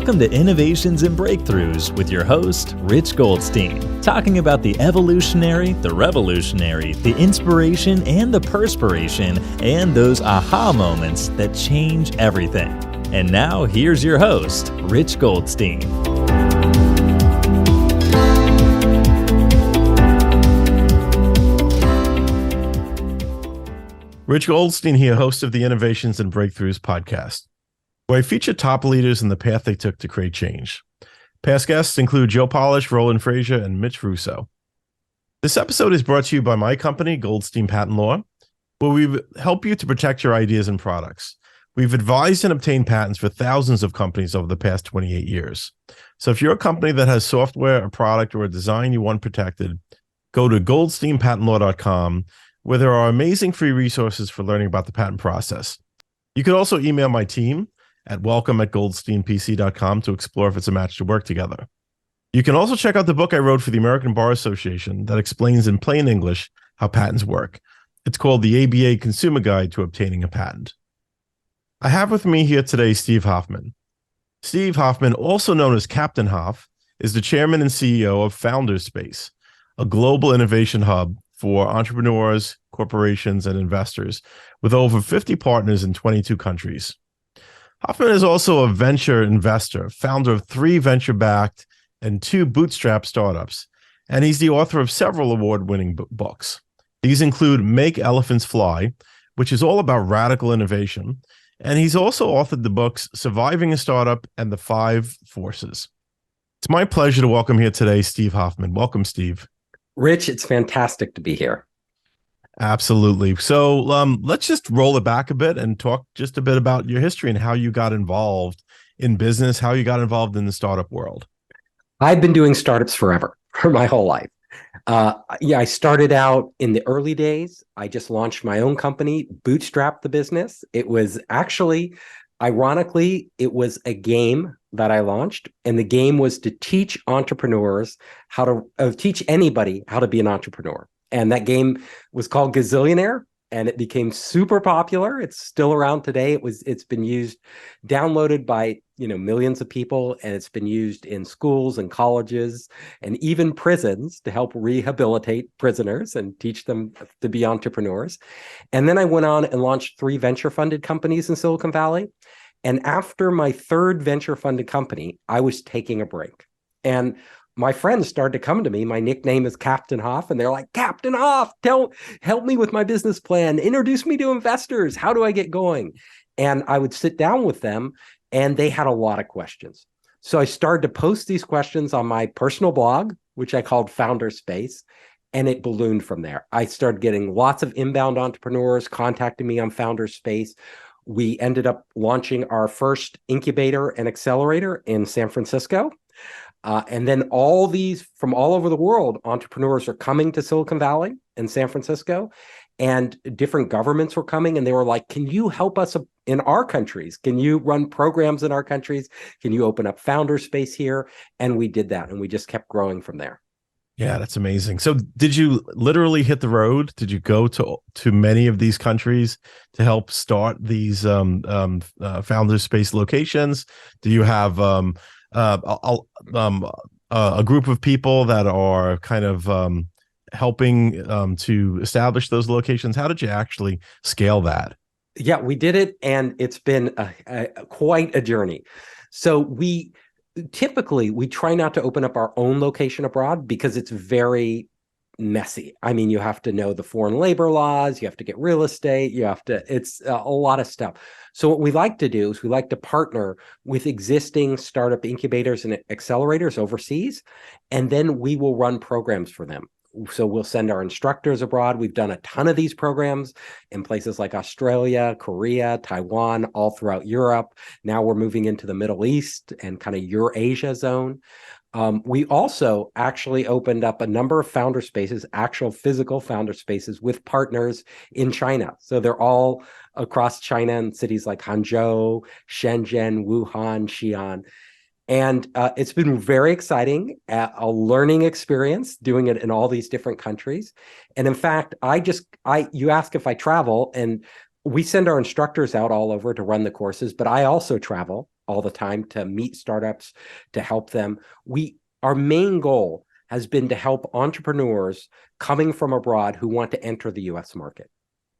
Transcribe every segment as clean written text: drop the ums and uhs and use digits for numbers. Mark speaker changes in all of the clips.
Speaker 1: Welcome to Innovations and Breakthroughs with your host, Rich Goldstein, talking about the evolutionary, the revolutionary, the inspiration and the perspiration, and those aha moments that change everything. And now, here's your host, Rich Goldstein.
Speaker 2: Rich Goldstein here, host of the Innovations and Breakthroughs podcast, where I feature top leaders and the path they took to create change. Past guests include Joe Polish, Roland Frazier, and Mitch Russo. This episode is brought to you by my company, Goldstein Patent Law, where we help you to protect your ideas and products. We've advised and obtained patents for thousands of companies over the past 28 years. So if you're a company that has software, a product, or a design you want protected, go to goldsteinpatentlaw.com, where there are amazing free resources for learning about the patent process. You could also email my team at welcome@goldsteinpc.com to explore if it's a match to work together. You can also check out the book I wrote for the American Bar Association that explains in plain English how patents work. It's called the ABA Consumer Guide to Obtaining a Patent. I have with me here today Steve Hoffman. Steve Hoffman, also known as Captain Hoff, is the chairman and CEO of Founderspace, a global innovation hub for entrepreneurs, corporations, and investors, with over 50 partners in 22 countries. Hoffman is also a venture investor, founder of 3 venture-backed and 2 bootstrap startups, and he's the author of several award-winning books. These include Make Elephants Fly, which is all about radical innovation, and he's also authored the books Surviving a Startup and The 5 Forces. It's my pleasure to welcome here today Steve Hoffman. Welcome, Steve.
Speaker 3: Rich, it's fantastic to be here.
Speaker 2: Absolutely. So let's just roll it back a bit and talk just a bit about your history and how you got involved in business, how you got involved in the startup world.
Speaker 3: I've been doing startups forever, for my whole life. I started out in the early days. I just launched my own company, bootstrapped the business. It was actually, ironically, it was a game that I launched, and the game was to teach entrepreneurs teach anybody how to be an entrepreneur. And that game was called Gazillionaire, and it became super popular. It's still around today. It's been used, downloaded by millions of people, and it's been used in schools and colleges and even prisons to help rehabilitate prisoners and teach them to be entrepreneurs. And then I went on and launched 3 venture-funded companies in Silicon Valley. And after my 3rd venture-funded company, I was taking a break. And my friends started to come to me. My nickname is Captain Hoff, and they're like, Captain Hoff, help me with my business plan. Introduce me to investors. How do I get going? And I would sit down with them, and they had a lot of questions. So I started to post these questions on my personal blog, which I called Founderspace, and it ballooned from there. I started getting lots of inbound entrepreneurs contacting me on Founderspace. We ended up launching our first incubator and accelerator in San Francisco. And then all these from all over the world, entrepreneurs are coming to Silicon Valley and San Francisco, and different governments were coming, and they were like, can you help us in our countries? Can you run programs in our countries? Can you open up Founderspace here? And we did that, and we just kept growing from there.
Speaker 2: Yeah, that's amazing. So did you literally hit the road? Did you go to many of these countries to help start these Founderspace locations? Do you have a group of people that are kind of helping to establish those locations? How did you actually scale that?
Speaker 3: Yeah, we did it, and it's been quite a journey. So we try not to open up our own location abroad because it's very messy. I mean, you have to know the foreign labor laws, you have to get real estate, it's a lot of stuff. So what we like to do is we like to partner with existing startup incubators and accelerators overseas, and then we will run programs for them. So we'll send our instructors abroad. We've done a ton of these programs in places like Australia, Korea, Taiwan, all throughout Europe. Now we're moving into the Middle East and kind of Eurasia zone. We also actually opened up a number of founder spaces, actual physical founder spaces with partners in China. So they're all across China in cities like Hangzhou, Shenzhen, Wuhan, Xi'an. And it's been very exciting, a learning experience doing it in all these different countries. And in fact, you ask if I travel, and we send our instructors out all over to run the courses, but I also travel. all the time to meet startups, to help them. Our main goal has been to help entrepreneurs coming from abroad who want to enter the US market,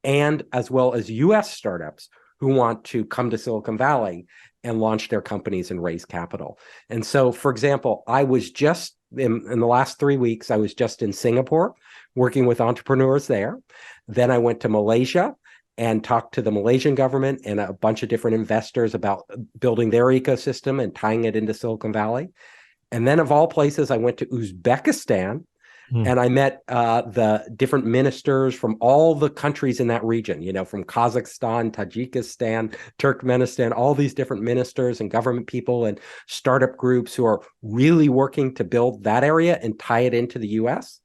Speaker 3: and as well as US startups who want to come to Silicon Valley and launch their companies and raise capital. And so, for example, I was just in the last 3 weeks, I was just in Singapore working with entrepreneurs there. Then I went to Malaysia and talked to the Malaysian government and a bunch of different investors about building their ecosystem and tying it into Silicon Valley. And then of all places, I went to Uzbekistan and I met the different ministers from all the countries in that region, from Kazakhstan, Tajikistan, Turkmenistan, all these different ministers and government people and startup groups who are really working to build that area and tie it into the US.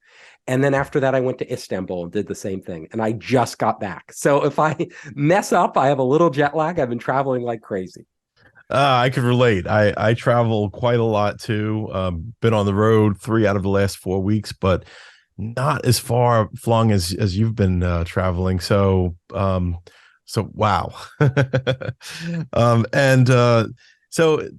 Speaker 3: And then after that, I went to Istanbul and did the same thing. And I just got back. So if I mess up, I have a little jet lag. I've been traveling like crazy.
Speaker 2: I could relate. I travel quite a lot too. Been on the road 3 out of the last 4 weeks, but not as far flung as you've been traveling. So wow. So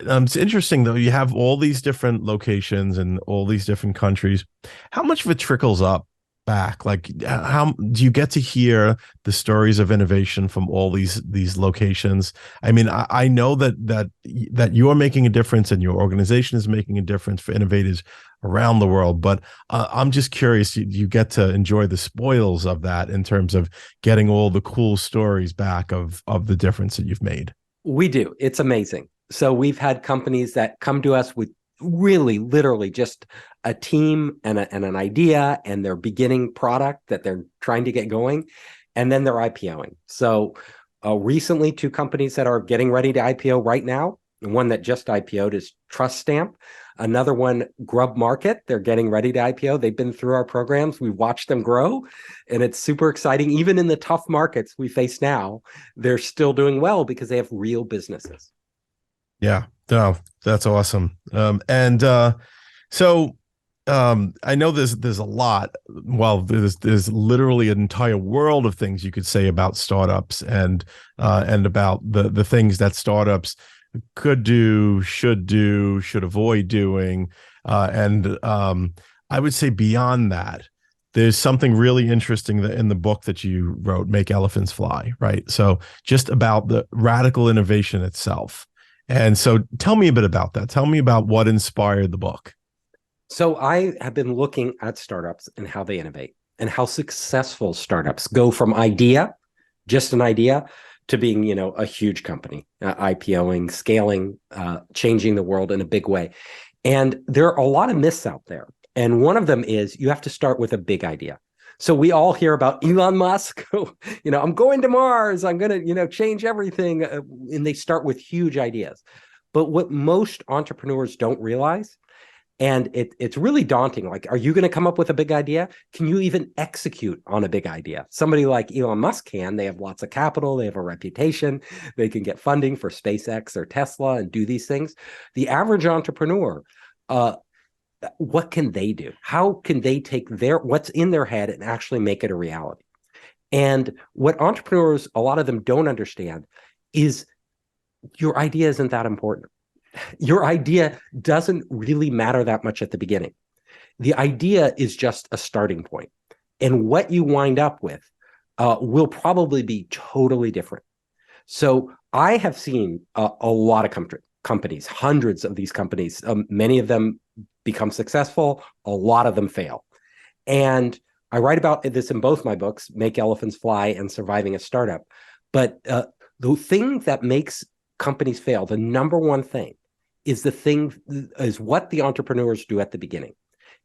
Speaker 2: it's interesting though. You have all these different locations and all these different countries. How much of it trickles up back? Like, how do you get to hear the stories of innovation from all these locations? I mean, I know that you're making a difference and your organization is making a difference for innovators around the world, but I'm just curious, you get to enjoy the spoils of that in terms of getting all the cool stories back of the difference that you've made.
Speaker 3: We do. It's amazing. So we've had companies that come to us with really literally just a team and an idea and their beginning product that they're trying to get going, and then they're IPOing. So recently, 2 companies that are getting ready to IPO right now, and one that just IPO'd is Trust Stamp. Another one, Grub Market, they're getting ready to IPO. They've been through our programs. We've watched them grow, and it's super exciting. Even in the tough markets we face now, they're still doing well because they have real businesses.
Speaker 2: Yeah, no, that's awesome. So I know there's a lot. Well, there's literally an entire world of things you could say about startups and about the things that startups could do, should avoid doing. I would say beyond that, there's something really interesting in the book that you wrote, Make Elephants Fly, right? So just about the radical innovation itself. And so tell me a bit about that. Tell me about what inspired the book.
Speaker 3: So I have been looking at startups and how they innovate and how successful startups go from idea, just an idea, to being, a huge company, IPOing, scaling, changing the world in a big way. And there are a lot of myths out there. And one of them is you have to start with a big idea. So we all hear about Elon Musk, I'm going to Mars, I'm going to, change everything. And they start with huge ideas. But what most entrepreneurs don't realize, and it's really daunting, like, are you going to come up with a big idea? Can you even execute on a big idea? Somebody like Elon Musk can. They have lots of capital. They have a reputation. They can get funding for SpaceX or Tesla and do these things. The average entrepreneur, what can they do? How can they take what's in their head and actually make it a reality? And what entrepreneurs, a lot of them don't understand is your idea isn't that important. Your idea doesn't really matter that much at the beginning. The idea is just a starting point. And what you wind up with will probably be totally different. So I have seen a lot of companies, hundreds of these companies, many of them become successful, a lot of them fail. And I write about this in both my books, Make Elephants Fly and Surviving a Startup. But the thing that makes companies fail, the number one thing, is what the entrepreneurs do at the beginning.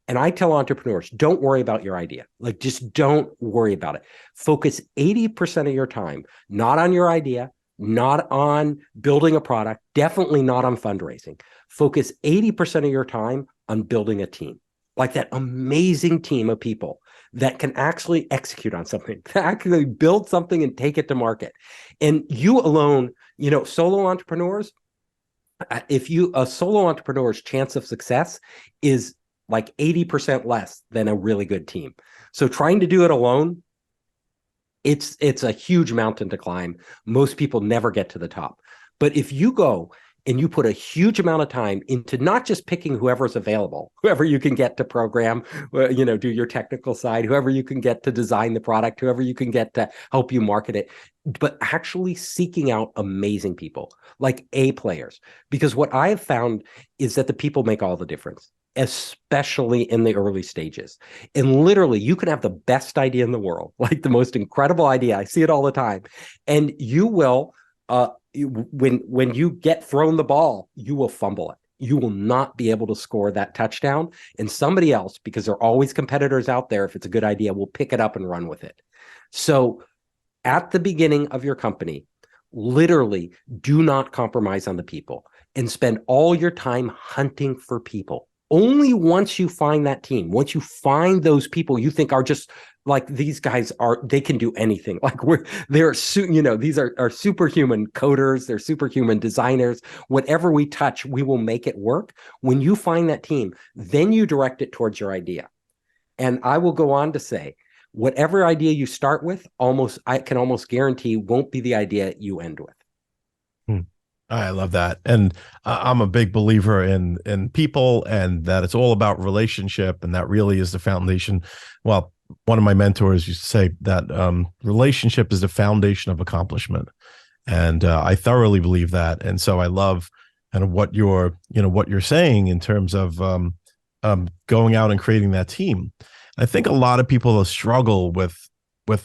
Speaker 3: And I tell entrepreneurs, don't worry about your idea. Like, just don't worry about it. Focus 80% of your time, not on your idea, not on building a product, definitely not on fundraising. Focus 80% of your time on building a team, like that amazing team of people that can actually execute on something, that actually build something and take it to market. And you alone, solo entrepreneurs, a solo entrepreneur's chance of success is like 80% less than a really good team. So trying to do it alone, it's a huge mountain to climb. Most people never get to the top. But if you go and you put a huge amount of time into not just picking whoever's available, whoever you can get to program, do your technical side, whoever you can get to design the product, whoever you can get to help you market it, but actually seeking out amazing people, like A players. Because what I have found is that the people make all the difference, especially in the early stages. And literally, you can have the best idea in the world, like the most incredible idea. I see it all the time. And you will, when you get thrown the ball, you will fumble it. You will not be able to score that touchdown. And somebody else, because there are always competitors out there, if it's a good idea, will pick it up and run with it. So at the beginning of your company, literally do not compromise on the people and spend all your time hunting for people. Only once you find that team, once you find those people you think are just like, these guys they can do anything. Like these are superhuman coders, they're superhuman designers. Whatever we touch, we will make it work. When you find that team, then you direct it towards your idea. And I will go on to say, whatever idea you start with, I can almost guarantee won't be the idea you end with.
Speaker 2: I love that. And I'm a big believer in people, and that it's all about relationship. And that really is the foundation. Well, one of my mentors used to say that relationship is the foundation of accomplishment. And I thoroughly believe that. And so I love kind of what you're saying in terms of going out and creating that team. I think a lot of people struggle with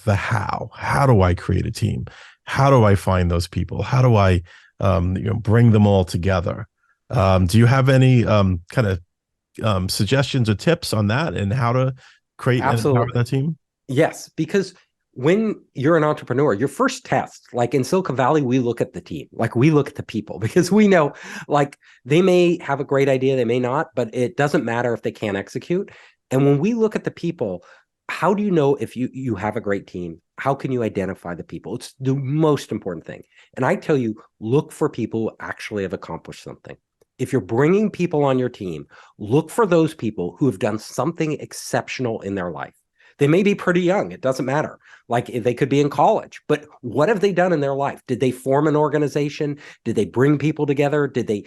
Speaker 2: the how. How do I create a team? How do I find those people? How do I bring them all together? Do you have any kind of suggestions or tips on that and how to create and empower that team?
Speaker 3: Yes, because when you're an entrepreneur, your first test, like in Silicon Valley, we look at the team, like we look at the people, because we know, like, they may have a great idea, they may not, but it doesn't matter if they can't execute. And when we look at the people, how do you know if you have a great team? How can you identify the people? It's the most important thing. And I tell you, look for people who actually have accomplished something. If you're bringing people on your team, look for those people who have done something exceptional in their life. They may be pretty young. It doesn't matter. Like, they could be in college, but what have they done in their life? Did they form an organization? Did they bring people together? Did they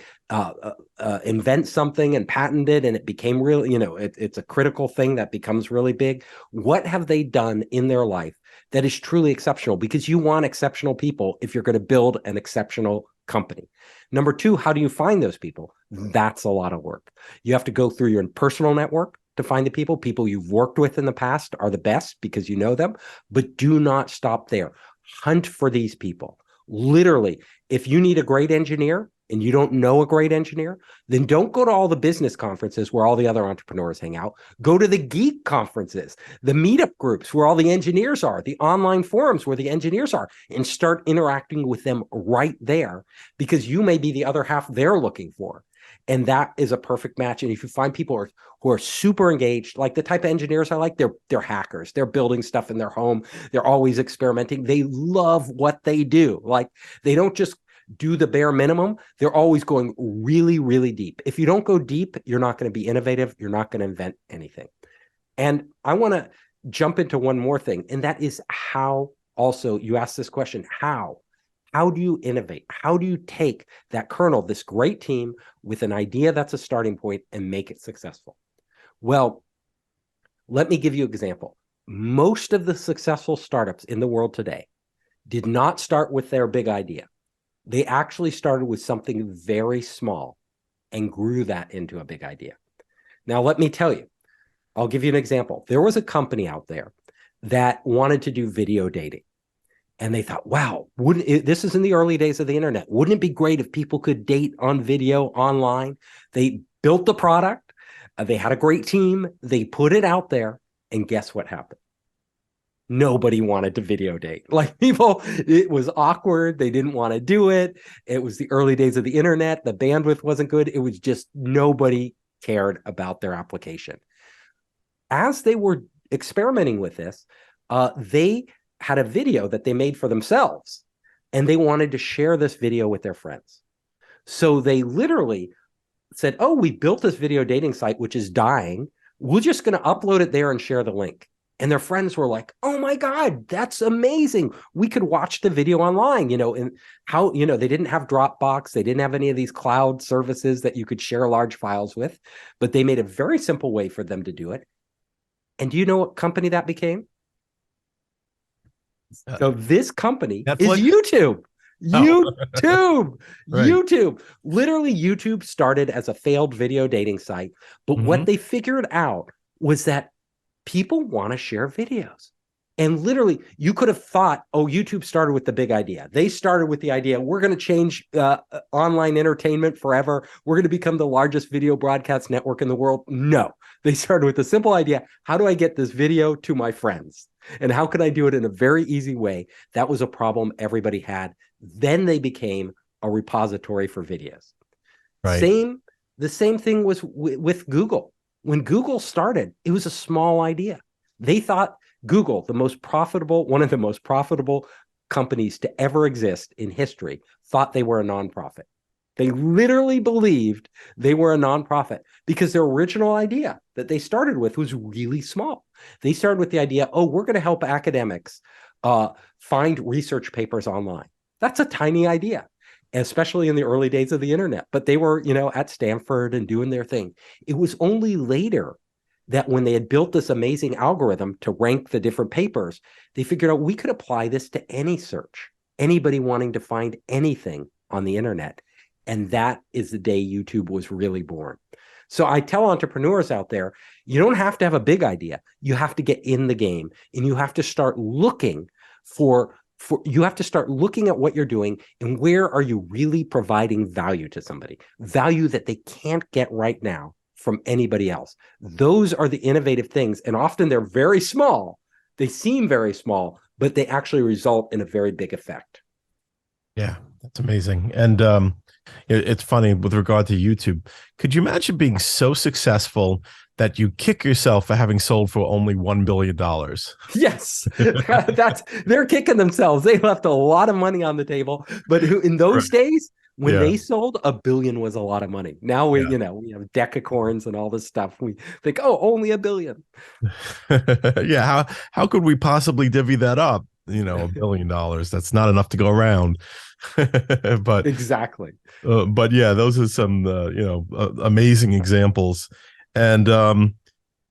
Speaker 3: invent something and patent it and it became real? It's a critical thing that becomes really big. What have they done in their life that is truly exceptional? Because you want exceptional people if you're going to build an exceptional company. Number two, how do you find those people? That's a lot of work. You have to go through your personal network to find the people you've worked with in the past are the best because you know them, but do not stop there. Hunt for these people. Literally, if you need a great engineer and you don't know a great engineer, then don't go to all the business conferences where all the other entrepreneurs hang out. Go to the geek conferences, the meetup groups where all the engineers are, the online forums where the engineers are, and start interacting with them right there, because you may be the other half they're looking for. And that is a perfect match. And if you find people who are super engaged, like the type of engineers I like, they're hackers. They're building stuff in their home. They're always experimenting. They love what they do. Like, they don't just do the bare minimum. They're always going really, really deep. If you don't go deep, you're not going to be innovative. You're not going to invent anything. And I want to jump into one more thing. And that is how, also, you asked this question, how? How do you innovate? How do you take that kernel, this great team, with an idea that's a starting point and make it successful? Well, let me give you an example. Most of the successful startups in the world today did not start with their big idea. They actually started with something very small and grew that into a big idea. Now, let me tell you, I'll give you an example. There was a company out there that wanted to do video dating. And they thought, wow, this is in the early days of the internet. Wouldn't it be great if people could date on video online? They built the product. They had a great team. They put it out there. And guess what happened? Nobody wanted to video date. Like, people, it was awkward. They didn't want to do it. It was the early days of the internet. The bandwidth wasn't good. It was just, nobody cared about their application. As they were experimenting with this, they had a video that they made for themselves, and they wanted to share this video with their friends. So they literally said, oh, we built this video dating site, which is dying. We're just going to upload it there and share the link. And their friends were like, oh my God, that's amazing. We could watch the video online, and how, they didn't have Dropbox. They didn't have any of these cloud services that you could share large files with, but they made a very simple way for them to do it. And do you know what company that became? So this company
Speaker 2: Netflix?
Speaker 3: is YouTube.
Speaker 2: Oh.
Speaker 3: YouTube.
Speaker 2: Right.
Speaker 3: YouTube. Literally, YouTube started as a failed video dating site. But what they figured out was that people want to share videos. And literally, you could have thought, oh, YouTube started with the big idea. They started with the idea, we're going to change online entertainment forever. We're going to become the largest video broadcast network in the world. No, they started with the simple idea, how do I get this video to my friends? And how can I do it in a very easy way? That was a problem everybody had. Then they became a repository for videos.
Speaker 2: Right.
Speaker 3: The same thing was with Google. When Google started, it was a small idea. They thought Google, one of the most profitable companies to ever exist in history, thought they were a nonprofit. They literally believed they were a nonprofit because their original idea that they started with was really small. They started with the idea, oh, we're going to help academics find research papers online. That's a tiny idea, especially in the early days of the internet. But they were, at Stanford and doing their thing. It was only later that when they had built this amazing algorithm to rank the different papers, they figured out we could apply this to any search, anybody wanting to find anything on the internet. And that is the day YouTube was really born. So I tell entrepreneurs out there, you don't have to have a big idea. You have to get in the game, and you have to start looking you have to start looking at what you're doing and where are you really providing value to somebody, value that they can't get right now from anybody else. Those are the innovative things. And often they're very small. They seem very small, but they actually result in a very big effect.
Speaker 2: Yeah, that's amazing. And it's funny with regard to YouTube. Could you imagine being so successful that you kick yourself for having sold for only $1 billion?
Speaker 3: Yes, they're kicking themselves. They left a lot of money on the table, but in those days, when they sold, $1 billion was a lot of money. Now we have decacorns and all this stuff. We think, oh, only $1 billion.
Speaker 2: Yeah. How could we possibly divvy that up? $1 billion. That's not enough to go around. But
Speaker 3: exactly.
Speaker 2: But yeah, those are some amazing examples. And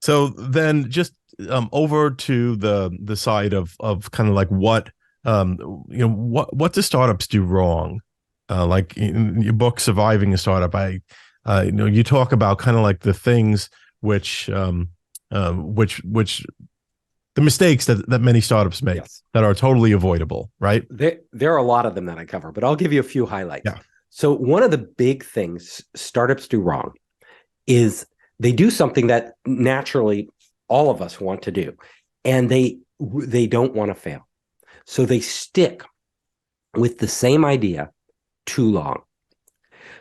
Speaker 2: so then just over to the side of kind of like what do startups do wrong? Like in your book, Surviving a Startup, you talk about kind of like the things which the mistakes that many startups make that are totally avoidable, right?
Speaker 3: There are a lot of them that I cover, but I'll give you a few highlights.
Speaker 2: Yeah.
Speaker 3: So one of the big things startups do wrong is they do something that naturally all of us want to do, and they don't want to fail. So they stick with the same idea too long.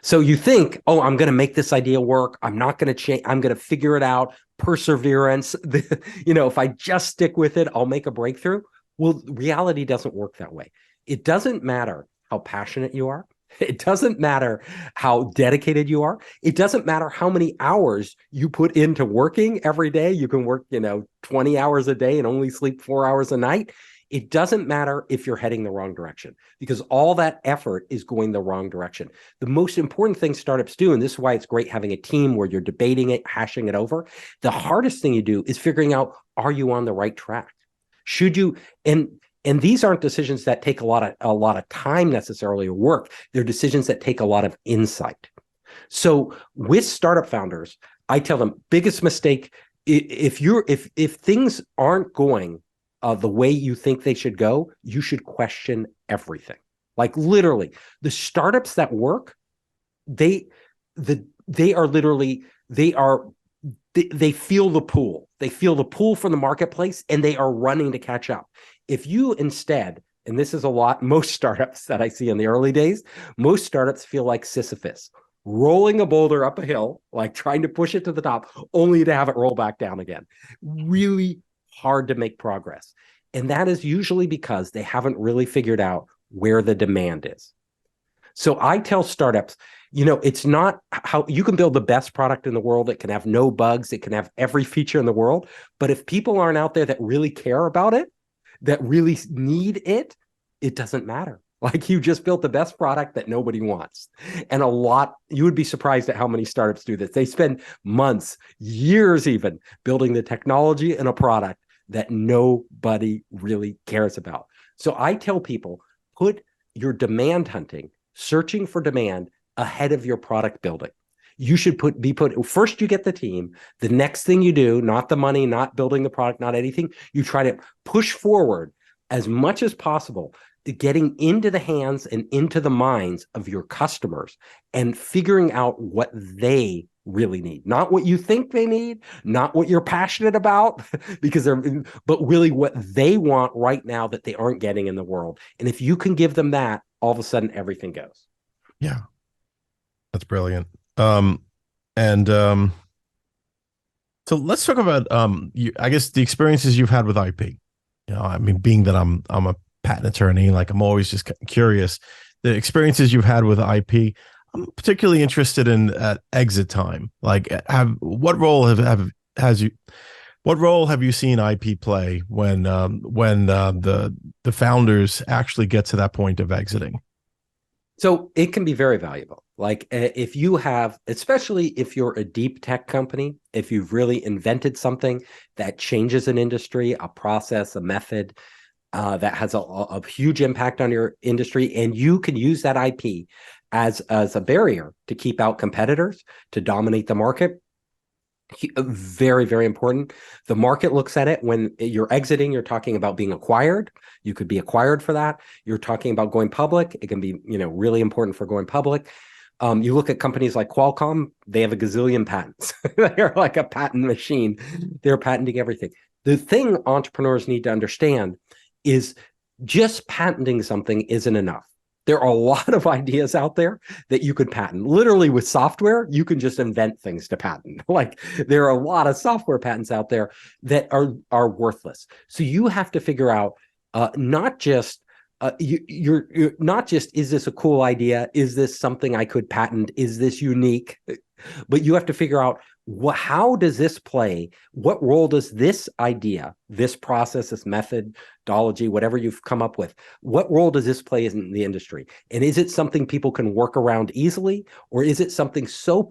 Speaker 3: So you think, oh, I'm going to make this idea work. I'm not going to change. I'm going to figure it out. Perseverance. If I just stick with it, I'll make a breakthrough. Well, reality doesn't work that way. It doesn't matter how passionate you are. It doesn't matter how dedicated you are. It doesn't matter how many hours you put into working every day. You can work, 20 hours a day and only sleep 4 hours a night. It doesn't matter if you're heading the wrong direction, because all that effort is going the wrong direction. The most important thing startups do, and this is why it's great having a team where you're debating it, hashing it over. The hardest thing you do is figuring out, are you on the right track? Should you, and these aren't decisions that take a lot of time necessarily or work. They're decisions that take a lot of insight. So with startup founders, I tell them, biggest mistake, if things aren't going the way you think they should go, you should question everything. Like literally, the startups that work, they feel the pull. They feel the pull from the marketplace, and they are running to catch up. If you instead, and this is most startups that I see in the early days, most startups feel like Sisyphus, rolling a boulder up a hill, like trying to push it to the top, only to have it roll back down again. Really hard to make progress. And that is usually because they haven't really figured out where the demand is. So I tell startups, it's not how you can build the best product in the world. It can have no bugs. It can have every feature in the world. But if people aren't out there that really care about it, that really need it, it doesn't matter. Like, you just built the best product that nobody wants. And you would be surprised at how many startups do this. They spend months, years even, building the technology and a product that nobody really cares about. So I tell people, put your demand hunting, searching for demand, ahead of your product building. You should first you get the team. The next thing you do, not the money, not building the product, not anything, you try to push forward as much as possible to getting into the hands and into the minds of your customers and figuring out what they really need. Not what you think they need, not what you're passionate about, but really what they want right now that they aren't getting in the world. And if you can give them that, all of a sudden everything goes.
Speaker 2: Yeah. That's brilliant. So let's talk about I guess the experiences you've had with IP. I mean, being that I'm a patent attorney, like, I'm always just curious, the experiences you've had with IP. I'm particularly interested in at exit time. Like, what role have you seen IP play when the founders actually get to that point of exiting?
Speaker 3: So it can be very valuable. Like, if you have, especially if you're a deep tech company, if you've really invented something that changes an industry, a process, a method, that has a huge impact on your industry, and you can use that IP as a barrier to keep out competitors, to dominate the market. Very, very important. The market looks at it. When you're exiting, you're talking about being acquired. You could be acquired for that. You're talking about going public. It can be, really important for going public. You look at companies like Qualcomm, they have a gazillion patents. They're like a patent machine. They're patenting everything. The thing entrepreneurs need to understand is just patenting something isn't enough. There are a lot of ideas out there that you could patent. Literally, with software, you can just invent things to patent. Like, there are a lot of software patents out there that are worthless. So you have to figure out not just you're not just, is this a cool idea? Is this something I could patent? Is this unique? But you have to figure out, how does this play? What role does this idea, this process, this methodology, whatever you've come up with, what role does this play in the industry? And is it something people can work around easily, or is it something so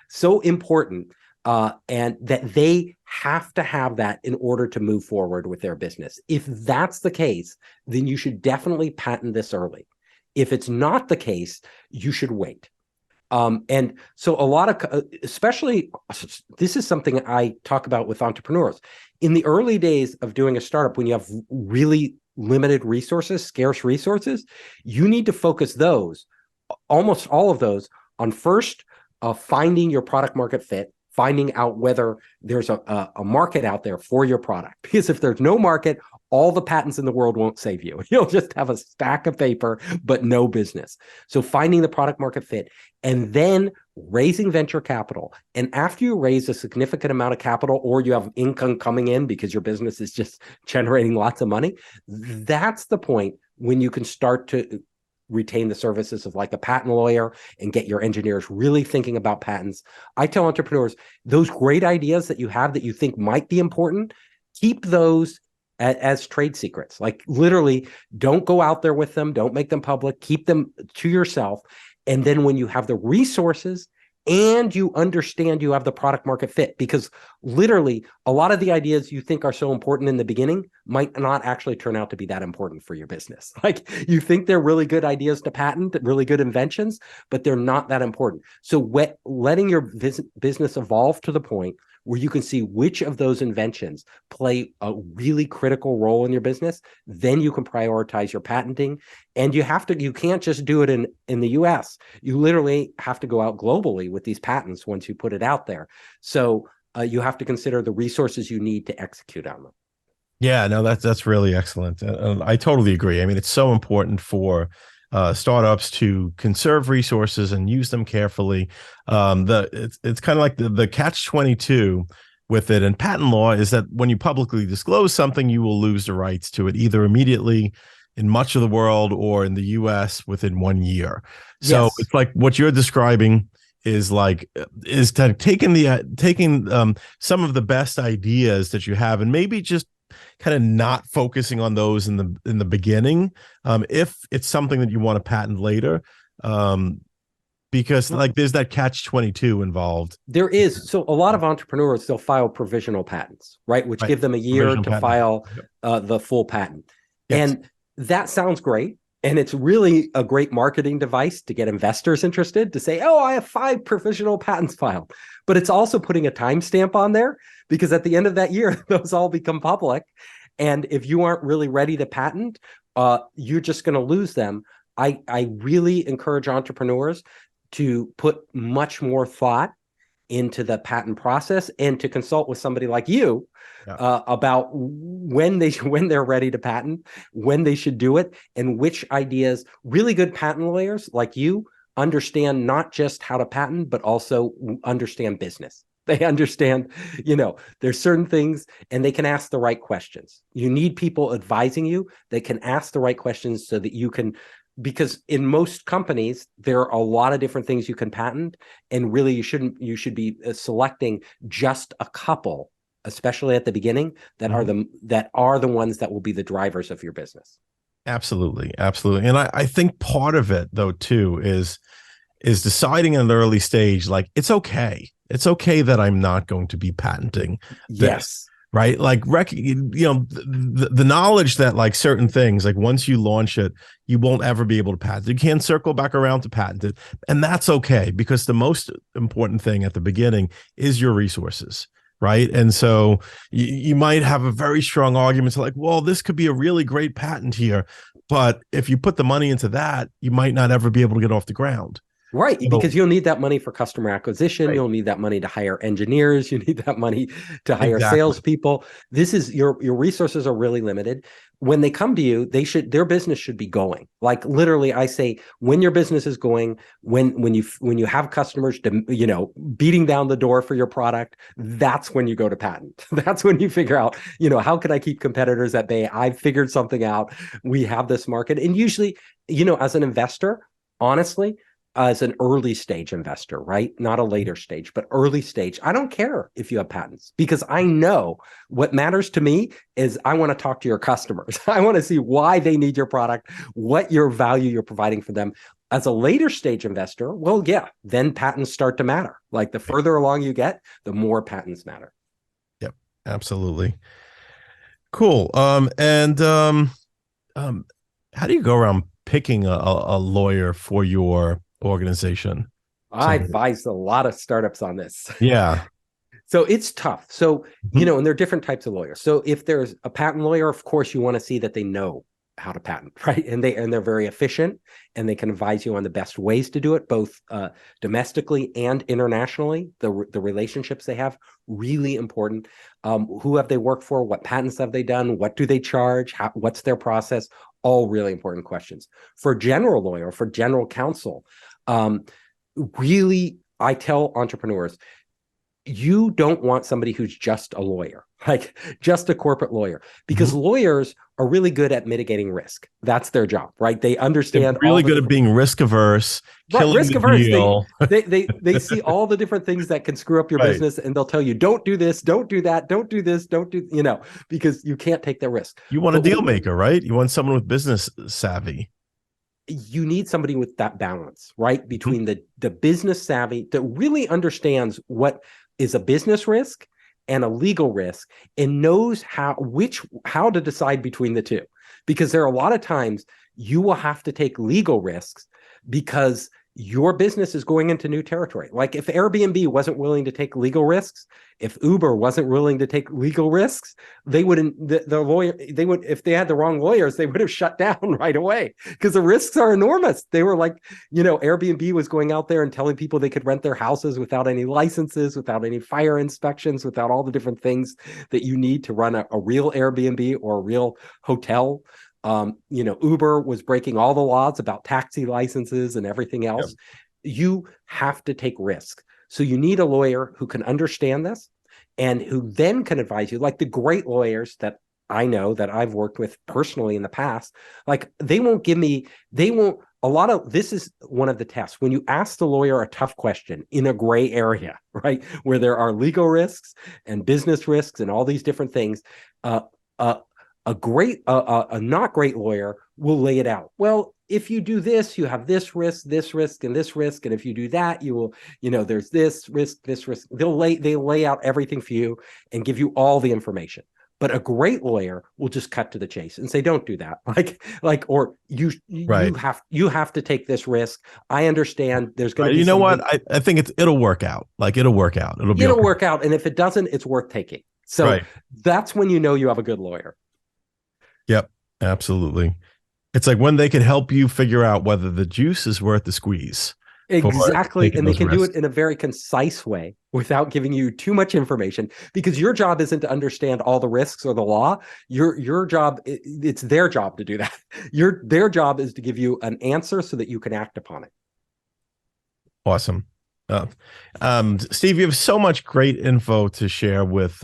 Speaker 3: so important, and that they have to have that in order to move forward with their business? If that's the case, then you should definitely patent this early. If it's not the case, you should wait. And so a lot of, especially, this is something I talk about with entrepreneurs. In the early days of doing a startup, when you have really limited resources, scarce resources, you need to focus those, almost all of those, on first finding your product market fit, finding out whether there's a market out there for your product. Because if there's no market, all the patents in the world won't save you. You'll just have a stack of paper, but no business. So finding the product market fit, and then raising venture capital. And after you raise a significant amount of capital, or you have income coming in because your business is just generating lots of money, that's the point when you can start to retain the services of like a patent lawyer and get your engineers really thinking about patents. I tell entrepreneurs, those great ideas that you have that you think might be important, keep those as trade secrets. Like, literally, don't go out there with them. Don't make them public. Keep them to yourself. And then when you have the resources and you understand you have the product market fit, because literally a lot of the ideas you think are so important in the beginning might not actually turn out to be that important for your business. Like, you think they're really good ideas to patent, really good inventions, but they're not that important. So letting your business evolve to the point where you can see which of those inventions play a really critical role in your business, then you can prioritize your patenting. And you can't just do it in the US. You literally have to go out globally with these patents once you put it out there. So you have to consider the resources you need to execute on them.
Speaker 2: Yeah, no, that's really excellent. I totally agree. I mean, it's so important for startups to conserve resources and use them carefully. It's kind of like the catch-22 with it in patent law is that when you publicly disclose something, you will lose the rights to it either immediately in much of the world or in the US within 1 year. So
Speaker 3: Yes.
Speaker 2: it's like what you're describing is taking some of the best ideas that you have and maybe just kind of not focusing on those in the beginning, if it's something that you want to patent later, because like there's that catch-22 involved.
Speaker 3: There is. So a lot of entrepreneurs, they'll file provisional patents, right? Which give them a year to file the full patent.
Speaker 2: Yes.
Speaker 3: And that sounds great. And it's really a great marketing device to get investors interested, to say, oh, I have 5 provisional patents filed. But it's also putting a timestamp on there, because at the end of that year, those all become public. And if you aren't really ready to patent, you're just going to lose them. I really encourage entrepreneurs to put much more thought into the patent process and to consult with somebody like you about when they're ready to patent, when they should do it, and which ideas. Really good patent lawyers like you understand not just how to patent, but also understand business. They understand, there's certain things, and they can ask the right questions. You need people advising you. They can ask the right questions so that you can, because in most companies, there are a lot of different things you can patent, and really you should be selecting just a couple, especially at the beginning, that are the ones that will be the drivers of your business.
Speaker 2: Absolutely. And I think part of it though too is deciding in an early stage, like it's okay that I'm not going to be patenting this.
Speaker 3: Yes.
Speaker 2: Right. Like, the knowledge that like certain things, like once you launch it, you won't ever be able to patent it. You can't circle back around to patent it. And that's okay, because the most important thing at the beginning is your resources. Right. And so you might have a very strong argument to like, well, this could be a really great patent here. But if you put the money into that, you might not ever be able to get off the ground.
Speaker 3: Right, because you'll need that money for customer acquisition.
Speaker 2: Right.
Speaker 3: You'll need that money to hire engineers. You need that money to hire salespeople. This is your resources are really limited. When they come to you, their business should be going. Like literally, I say, when your business is going, when you have customers beating down the door for your product, that's when you go to patent. That's when you figure out, how can I keep competitors at bay? I've figured something out. We have this market, and usually, as an investor, honestly, as an early stage investor, right? Not a later stage, but early stage. I don't care if you have patents, because I know what matters to me is I want to talk to your customers. I want to see why they need your product, what your value you're providing for them. As a later stage investor, well, yeah, then patents start to matter. Like the further along you get, the more patents matter.
Speaker 2: Yep, absolutely. Cool. How do you go around picking a lawyer for your organization?
Speaker 3: I advise a lot of startups on this.
Speaker 2: Yeah.
Speaker 3: So it's tough. So, and there are different types of lawyers. So if there's a patent lawyer, of course, you want to see that they know how to patent, right? And they're very efficient, and they can advise you on the best ways to do it, both domestically and internationally. The relationships they have, really important. Who have they worked for? What patents have they done? What do they charge? What's their process? All really important questions. For general lawyer, for general counsel, really, I tell entrepreneurs, you don't want somebody who's just a lawyer, like just a corporate lawyer, because lawyers are really good at mitigating risk. That's their job, right? They understand.
Speaker 2: They're really good at being risk averse, killing risk averse.
Speaker 3: They see all the different things that can screw up your business, and they'll tell you, don't do this, don't do that, don't do this, don't do, because you can't take the risk.
Speaker 2: You want a deal maker, right? You want someone with business savvy.
Speaker 3: You need somebody with that balance, right? Between the business savvy that really understands what is a business risk and a legal risk, and knows how to decide between the two. Because there are a lot of times you will have to take legal risks because your business is going into new territory. Like if Airbnb wasn't willing to take legal risks, if Uber wasn't willing to take legal risks, they wouldn't, if they had the wrong lawyers, they would have shut down right away, because the risks are enormous. They were like, Airbnb was going out there and telling people they could rent their houses without any licenses, without any fire inspections, without all the different things that you need to run a real Airbnb or a real hotel. Uber was breaking all the laws about taxi licenses and everything else. Yep. You have to take risks. So you need a lawyer who can understand this and who then can advise you, like the great lawyers that I know that I've worked with personally in the past, like this is one of the tests. When you ask the lawyer a tough question in a gray area, right, where there are legal risks and business risks and all these different things, a not great lawyer will lay it out. Well, if you do this, you have this risk, and this risk, and if you do that, you will, there's this risk, this risk. They lay out everything for you and give you all the information. But a great lawyer will just cut to the chase and say, "Don't do that." Or you have to take this risk. I understand. There's going to be.
Speaker 2: You know what? I think it'll work out. It'll work out. It'll
Speaker 3: work out. And if it doesn't, it's worth taking. So that's when you have a good lawyer.
Speaker 2: Yep, absolutely. It's like when they can help you figure out whether the juice is worth the squeeze.
Speaker 3: Exactly. And they can do it in a very concise way without giving you too much information, because your job isn't to understand all the risks or the law. Your job, it's their job to do that. Their job is to give you an answer so that you can act upon it.
Speaker 2: Awesome. Steve, you have so much great info to share with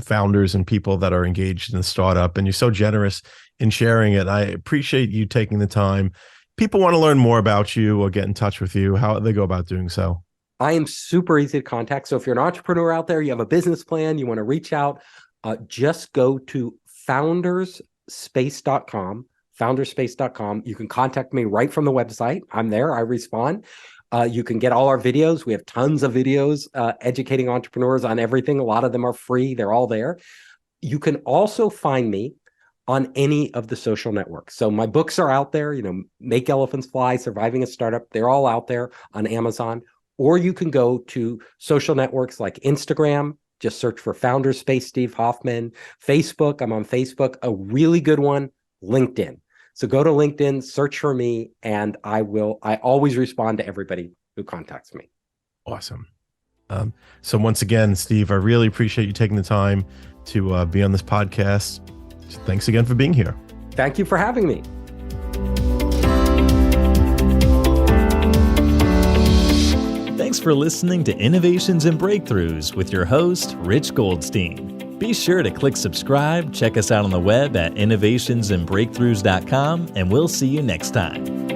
Speaker 2: founders and people that are engaged in the startup, and you're so generous in sharing it. I appreciate you taking the time. People want to learn more about you or get in touch with you. How do they go about doing so?
Speaker 3: I am super easy to contact. So if you're an entrepreneur out there, you have a business plan, you want to reach out, just go to founderspace.com, founderspace.com. You can contact me right from the website. I'm there. I respond. You can get all our videos. We have tons of videos educating entrepreneurs on everything. A lot of them are free. They're all there. You can also find me on any of the social networks. So my books are out there, Make Elephants Fly, Surviving a Startup. They're all out there on Amazon. Or you can go to social networks like Instagram, just search for Founders Space Steve Hoffman. Facebook, I'm on Facebook. A really good one, LinkedIn. So go to LinkedIn, search for me, and I always respond to everybody who contacts me.
Speaker 2: Awesome. So once again, Steve, I really appreciate you taking the time to be on this podcast. Thanks again for being here.
Speaker 3: Thank you for having me.
Speaker 1: Thanks for listening to Innovations and Breakthroughs with your host, Rich Goldstein. Be sure to click subscribe, check us out on the web at innovationsandbreakthroughs.com, and we'll see you next time.